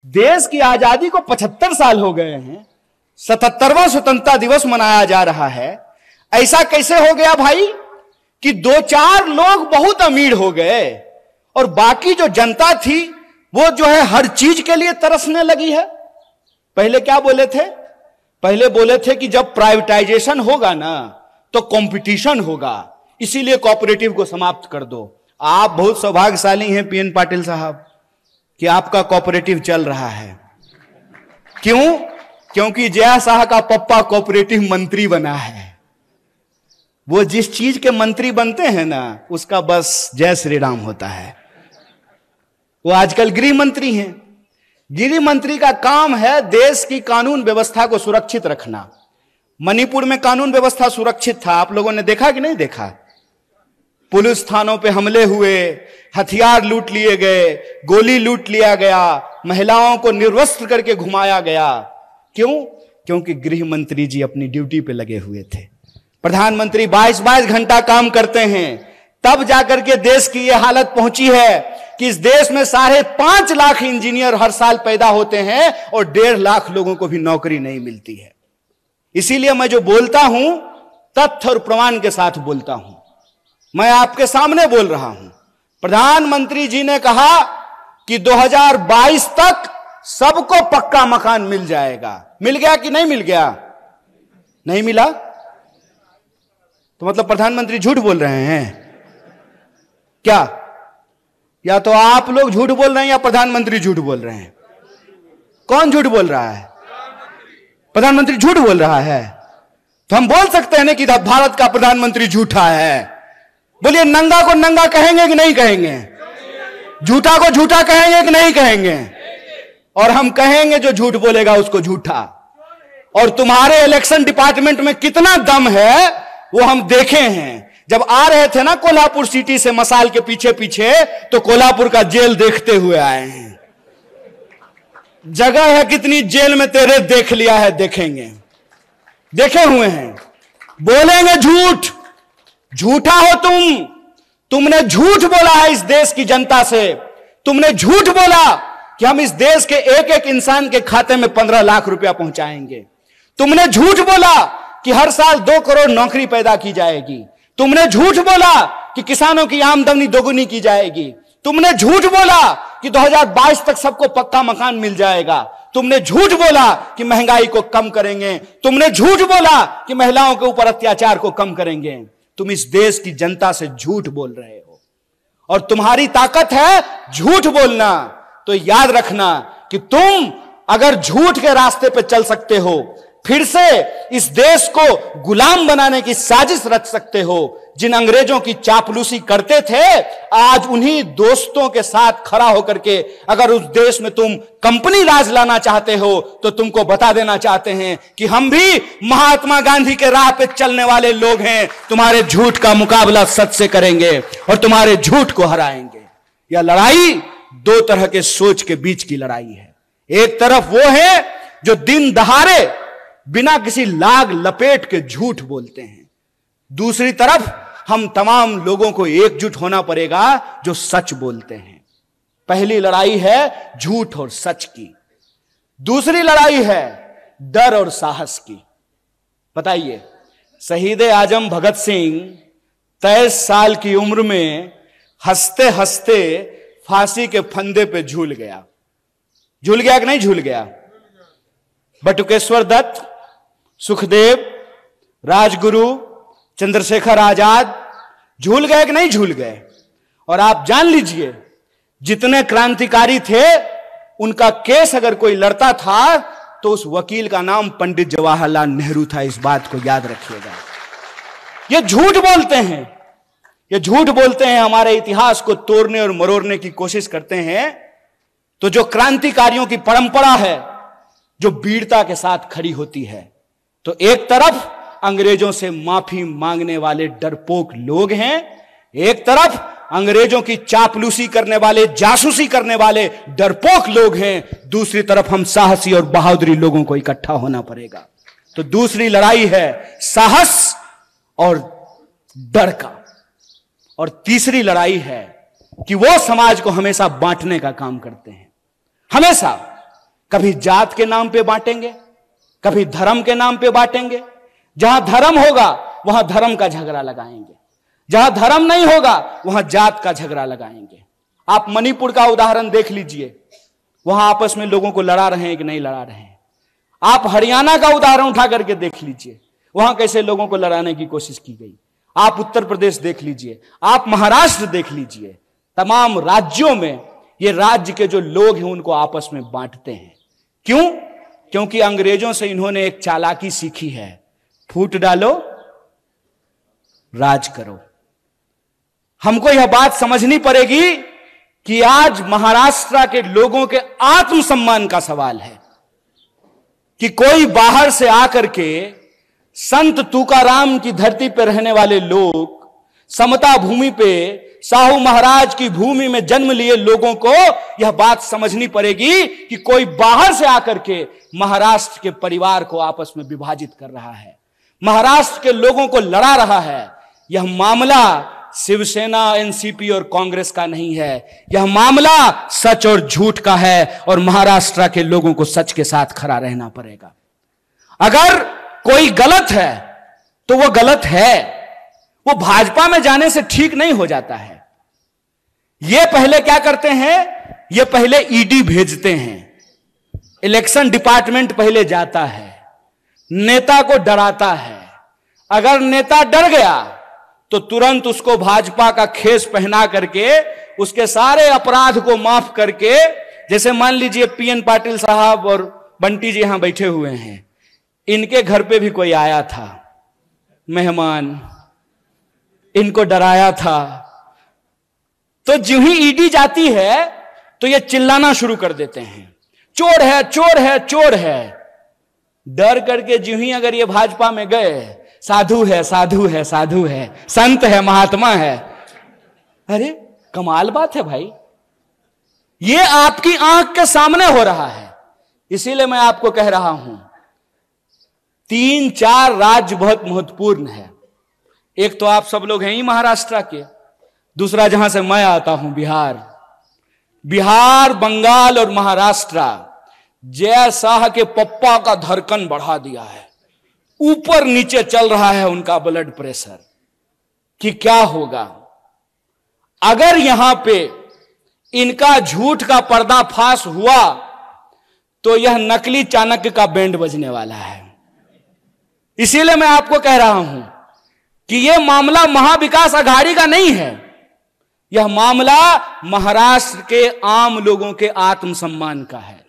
देश की आजादी को 75 साल हो गए हैं, 77वां स्वतंत्रता दिवस मनाया जा रहा है। ऐसा कैसे हो गया भाई कि 2-4 लोग बहुत अमीर हो गए और बाकी जो जनता थी वो जो है हर चीज के लिए तरसने लगी है। पहले क्या बोले थे? पहले बोले थे कि जब प्राइवेटाइजेशन होगा ना तो कंपटीशन होगा, इसीलिए कोऑपरेटिव को समाप्त कर दो। आप बहुत सौभाग्यशाली हैं पीएन पाटिल साहब कि आपका कोऑपरेटिव चल रहा है। क्यों? क्योंकि जया शाह का पप्पा कोऑपरेटिव मंत्री बना है। वो जिस चीज के मंत्री बनते हैं ना उसका बस जय श्री राम होता है। वो आजकल गृह मंत्री हैं। गृह मंत्री का काम है देश की कानून व्यवस्था को सुरक्षित रखना। मणिपुर में कानून व्यवस्था सुरक्षित था, आप लोगों ने देखा कि नहीं देखा? पुलिस थानों पे हमले हुए, हथियार लूट लिए गए, गोली लूट लिया गया, महिलाओं को निर्वस्त्र करके घुमाया गया। क्यों? क्योंकि गृह मंत्री जी अपनी ड्यूटी पे लगे हुए थे। प्रधानमंत्री 22-22 घंटा काम करते हैं, तब जाकर के देश की यह हालत पहुंची है कि इस देश में 5.5 लाख इंजीनियर हर साल पैदा होते हैं और 1.5 लाख लोगों को भी नौकरी नहीं मिलती है। इसीलिए मैं जो बोलता हूं तथ्य और प्रमाण के साथ बोलता हूं। मैं आपके सामने बोल रहा हूं। प्रधानमंत्री जी ने कहा कि 2022 तक सबको पक्का मकान मिल जाएगा। मिल गया कि नहीं मिल गया? नहीं मिला तो मतलब प्रधानमंत्री झूठ बोल रहे हैं क्या? या तो आप लोग झूठ बोल रहे हैं या प्रधानमंत्री झूठ बोल रहे हैं? कौन झूठ बोल रहा है? प्रधानमंत्री झूठ बोल रहा है। तो हम बोल सकते हैं ना कि भारत का प्रधानमंत्री झूठा है। बोलिए, नंगा को नंगा कहेंगे कि नहीं कहेंगे? झूठा को झूठा कहेंगे कि नहीं कहेंगे? और हम कहेंगे जो झूठ बोलेगा उसको झूठा। और तुम्हारे इलेक्शन डिपार्टमेंट में कितना दम है वो हम देखे हैं। जब आ रहे थे ना कोल्हापुर सिटी से मसाल के पीछे पीछे, तो कोल्हापुर का जेल देखते हुए आए हैं। जगह है कितनी जेल में तेरे, देख लिया है, देखेंगे, देखे हुए हैं। बोलेंगे झूठ। झूठा हो तुमने झूठ बोला है इस देश की जनता से। तुमने झूठ बोला कि हम इस देश के एक एक इंसान के खाते में 15 लाख रुपया पहुंचाएंगे। तुमने झूठ बोला कि हर साल 2 करोड़ नौकरी पैदा की जाएगी। तुमने झूठ बोला कि किसानों की आमदनी दोगुनी की जाएगी। तुमने झूठ बोला कि 2022 तक सबको पक्का मकान मिल जाएगा। तुमने झूठ बोला कि महंगाई को कम करेंगे। तुमने झूठ बोला कि महिलाओं के ऊपर अत्याचार को कम करेंगे। तुम इस देश की जनता से झूठ बोल रहे हो और तुम्हारी ताकत है झूठ बोलना। तो याद रखना कि तुम अगर झूठ के रास्ते पर चल सकते हो, फिर से इस देश को गुलाम बनाने की साजिश रच सकते हो। जिन अंग्रेजों की चापलूसी करते थे, आज उन्हीं दोस्तों के साथ खड़ा होकर के अगर उस देश में तुम कंपनी राज लाना चाहते हो तो तुमको बता देना चाहते हैं कि हम भी महात्मा गांधी के राह पे चलने वाले लोग हैं। तुम्हारे झूठ का मुकाबला सच से करेंगे और तुम्हारे झूठ को हराएंगे। यह लड़ाई 2 तरह के सोच के बीच की लड़ाई है। एक तरफ वो है जो दिन दहाड़े बिना किसी लाग लपेट के झूठ बोलते हैं। दूसरी तरफ हम तमाम लोगों को एकजुट होना पड़ेगा जो सच बोलते हैं। पहली लड़ाई है झूठ और सच की, दूसरी लड़ाई है डर और साहस की। बताइए, शहीद आजम भगत सिंह 23 साल की उम्र में हंसते हंसते फांसी के फंदे पे झूल गया। झूल गया कि नहीं झूल गया? बटुकेश्वर दत्त, सुखदेव, राजगुरु, चंद्रशेखर आजाद झूल गए कि नहीं झूल गए? और आप जान लीजिए, जितने क्रांतिकारी थे उनका केस अगर कोई लड़ता था तो उस वकील का नाम पंडित जवाहरलाल नेहरू था। इस बात को याद रखिएगा। ये झूठ बोलते हैं, ये झूठ बोलते हैं, हमारे इतिहास को तोड़ने और मरोड़ने की कोशिश करते हैं। तो जो क्रांतिकारियों की परंपरा है जो वीरता के साथ खड़ी होती है, तो एक तरफ अंग्रेजों से माफी मांगने वाले डरपोक लोग हैं, एक तरफ अंग्रेजों की चापलूसी करने वाले, जासूसी करने वाले डरपोक लोग हैं, दूसरी तरफ हम साहसी और बहादुरी लोगों को इकट्ठा होना पड़ेगा। तो दूसरी लड़ाई है साहस और डर का, और तीसरी लड़ाई है कि वो समाज को हमेशा बांटने का काम करते हैं। हमेशा कभी जात के नाम पे बांटेंगे, कभी धर्म के नाम पे बांटेंगे। जहां धर्म होगा वहां धर्म का झगड़ा लगाएंगे, जहां धर्म नहीं होगा वहां जात का झगड़ा लगाएंगे। आप मणिपुर का उदाहरण देख लीजिए, वहां आपस में लोगों को लड़ा रहे हैं कि नहीं लड़ा रहे हैं। आप हरियाणा का उदाहरण उठा करके देख लीजिए, वहां कैसे लोगों को लड़ाने की कोशिश की गई। आप उत्तर प्रदेश देख लीजिए, आप महाराष्ट्र देख लीजिए। तमाम राज्यों में ये राज्य के जो लोग हैं उनको आपस में बांटते हैं। क्यों? क्योंकि अंग्रेजों से इन्होंने एक चालाकी सीखी है, फूट डालो राज करो। हमको यह बात समझनी पड़ेगी कि आज महाराष्ट्र के लोगों के आत्मसम्मान का सवाल है कि कोई बाहर से आकर के संत तुकाराम की धरती पर रहने वाले लोग, समता भूमि पे साहू महाराज की भूमि में जन्म लिए लोगों को यह बात समझनी पड़ेगी कि कोई बाहर से आकर के महाराष्ट्र के परिवार को आपस में विभाजित कर रहा है, महाराष्ट्र के लोगों को लड़ा रहा है। यह मामला शिवसेना, एनसीपी और कांग्रेस का नहीं है, यह मामला सच और झूठ का है और महाराष्ट्र के लोगों को सच के साथ खड़ा रहना पड़ेगा। अगर कोई गलत है तो वो गलत है, वो भाजपा में जाने से ठीक नहीं हो जाता है। ये पहले क्या करते हैं, ये पहले ईडी भेजते हैं, इलेक्शन डिपार्टमेंट पहले जाता है, नेता को डराता है। अगर नेता डर गया तो तुरंत उसको भाजपा का खेस पहना करके उसके सारे अपराध को माफ करके, जैसे मान लीजिए पीएन पाटिल साहब और बंटी जी यहां बैठे हुए हैं, इनके घर पे भी कोई आया था मेहमान, इनको डराया था, तो जो ही ईडी जाती है तो ये चिल्लाना शुरू कर देते हैं, चोर है चोर है चोर है। डर करके जो ही अगर ये भाजपा में गए, साधु है साधु है साधु है, संत है महात्मा है। अरे कमाल बात है भाई, ये आपकी आंख के सामने हो रहा है। इसीलिए मैं आपको कह रहा हूं 3-4 राज्य बहुत महत्वपूर्ण है। एक तो आप सब लोग हैं ही महाराष्ट्र के, दूसरा जहां से मैं आता हूं बिहार, बंगाल और महाराष्ट्र जय शाह के पप्पा का धड़कन बढ़ा दिया है, ऊपर नीचे चल रहा है उनका ब्लड प्रेशर कि क्या होगा अगर यहां पे इनका झूठ का पर्दाफाश हुआ तो यह नकली चाणक्य का बैंड बजने वाला है। इसीलिए मैं आपको कह रहा हूं कि यह मामला महाविकास अघाड़ी का नहीं है, यह मामला महाराष्ट्र के आम लोगों के आत्मसम्मान का है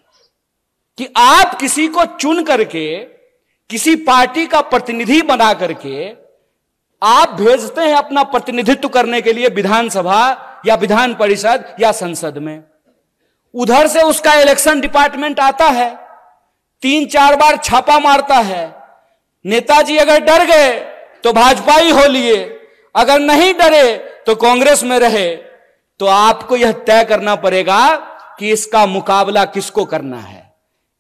कि आप किसी को चुन करके, किसी पार्टी का प्रतिनिधि बना करके आप भेजते हैं अपना प्रतिनिधित्व करने के लिए विधानसभा या विधान परिषद या संसद में। उधर से उसका इलेक्शन डिपार्टमेंट आता है, 3-4 बार छापा मारता है। नेताजी अगर डर गए तो भाजपा ही हो लिए, अगर नहीं डरे तो कांग्रेस में रहे। तो आपको यह तय करना पड़ेगा कि इसका मुकाबला किसको करना है,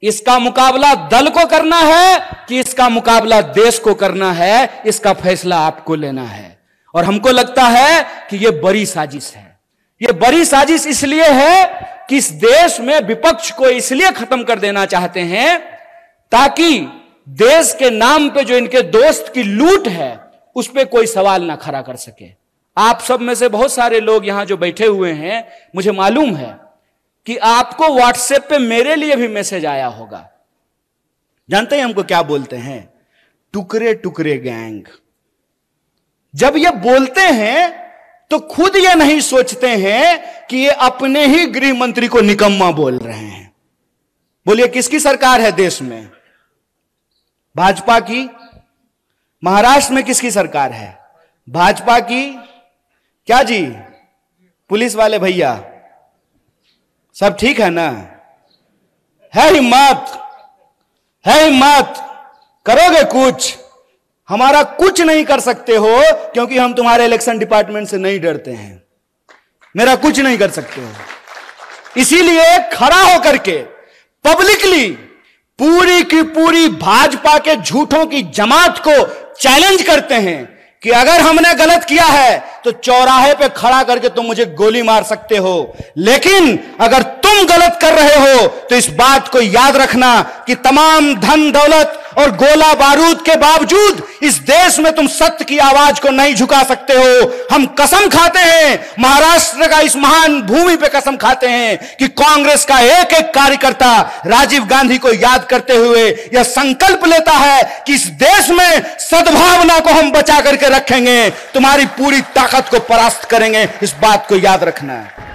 इसका मुकाबला दल को करना है कि इसका मुकाबला देश को करना है। इसका फैसला आपको लेना है। और हमको लगता है कि यह बड़ी साजिश है। यह बड़ी साजिश इसलिए है कि इस देश में विपक्ष को इसलिए खत्म कर देना चाहते हैं ताकि देश के नाम पे जो इनके दोस्त की लूट है उस पे कोई सवाल ना खड़ा कर सके। आप सब में से बहुत सारे लोग यहां जो बैठे हुए हैं, मुझे मालूम है कि आपको व्हाट्सएप पे मेरे लिए भी मैसेज आया होगा। जानते हैं हमको क्या बोलते हैं? टुकड़े टुकड़े गैंग। जब ये बोलते हैं तो खुद ये नहीं सोचते हैं कि ये अपने ही गृह मंत्री को निकम्मा बोल रहे हैं। बोलिए किसकी सरकार है देश में? भाजपा की। महाराष्ट्र में किसकी सरकार है? भाजपा की। क्या जी पुलिस वाले भैया सब ठीक है ना? है हिम्मत, है हिम्मत, करोगे कुछ? हमारा कुछ नहीं कर सकते हो क्योंकि हम तुम्हारे इलेक्शन डिपार्टमेंट से नहीं डरते हैं। मेरा कुछ नहीं कर सकते हो। इसीलिए खड़ा होकर के पब्लिकली पूरी की पूरी भाजपा के झूठों की जमात को चैलेंज करते हैं कि अगर हमने गलत किया है तो चौराहे पे खड़ा करके तुम मुझे गोली मार सकते हो, लेकिन अगर तुम गलत कर रहे हो तो इस बात को याद रखना कि तमाम धन दौलत और गोला बारूद के बावजूद इस देश में तुम सत्य की आवाज को नहीं झुका सकते हो। हम कसम खाते हैं, महाराष्ट्र का इस महान भूमि पे कसम खाते हैं कि कांग्रेस का एक एक कार्यकर्ता राजीव गांधी को याद करते हुए यह संकल्प लेता है कि इस देश में सद्भावना को हम बचा करके रखेंगे, तुम्हारी पूरी ताकत को परास्त करेंगे। इस बात को याद रखना है।